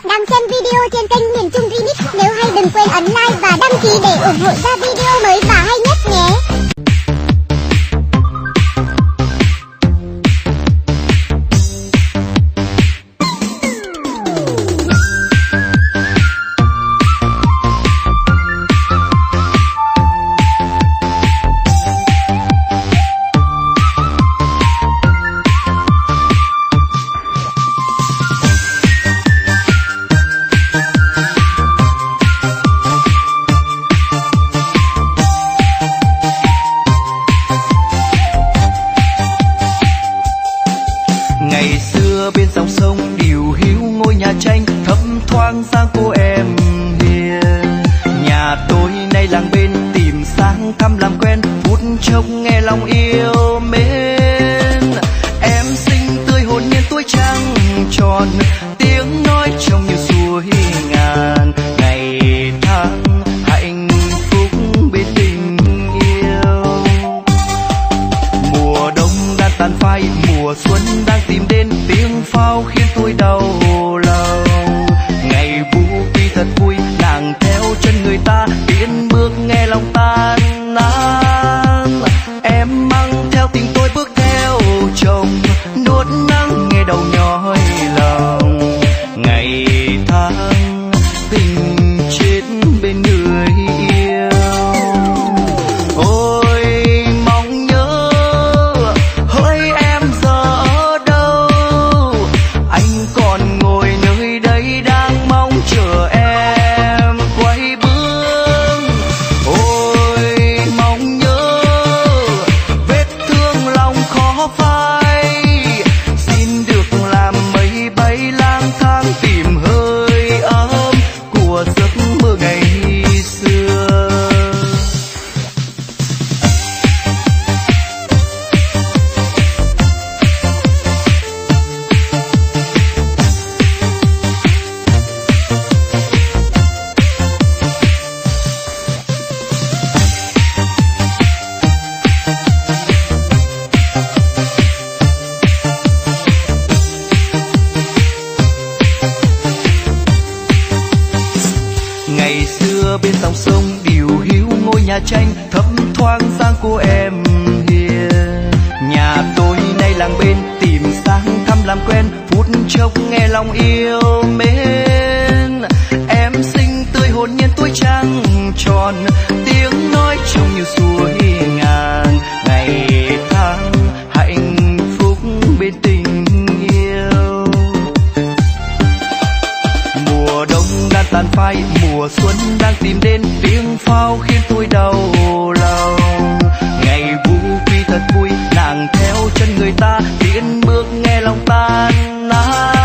bạn đang xem video trên kênh Miền Trung Remix. Nếu hay đừng quên ấn like và đăng ký để ủng hộ ra video mới và hay nhất nhé. Ngày xưa bên dòng sông điều hiu ngôi nhà tranh thấp thoáng dáng cô em hiền. Nhà tôi nay làng bên tìm sang thăm làm quen, phút chốc nghe lòng yêu mến. Em xinh tươi hồn nhiên tuổi trăng tròn, tiếng nói trông như suối ngàn. Ngày tháng hạnh phúc bên tình yêu. Mùa đông đang tàn phai, mùa xuân đang tìm đến, tiếng pháo khiến tôi đau lòng. Ngày vũ tuy thật vui, nàng theo chân người ta tiến bước nghe lòng tan nát. Em mang theo tình tôi bước theo chồng, nuốt nắng nghe đầu nhói lòng. Ngày tháng tình chết bên người yêu. Ôi mong nhớ hỡi em giờ ở đâu, anh còn ngồi nơi đây đang mong chờ em quay bước. Ôi mong nhớ vết thương lòng khó phai, xin được làm mây bay lang thang tìm hơi ấm của giấc mơ ngày xưa. Ngày xưa bên dòng sông điều hiu ngôi nhà tranh thấp thoáng dáng cô em hiền. Nhà tôi nay làng bên tìm sang thăm làm quen, phút chốc nghe lòng yêu mến. Em xinh tươi hồn nhiên tuổi trăng tròn, tiếng nói trông như suối ngàn. Ngày tháng hạnh phúc bên tình yêu. Mùa đông đang tàn phai, mùa xuân đang tìm đến, tiếng pháo khiến tôi đau lòng. Ngày vũ tuy thật vui, nàng theo chân người ta tiến bước nghe lòng tan nát.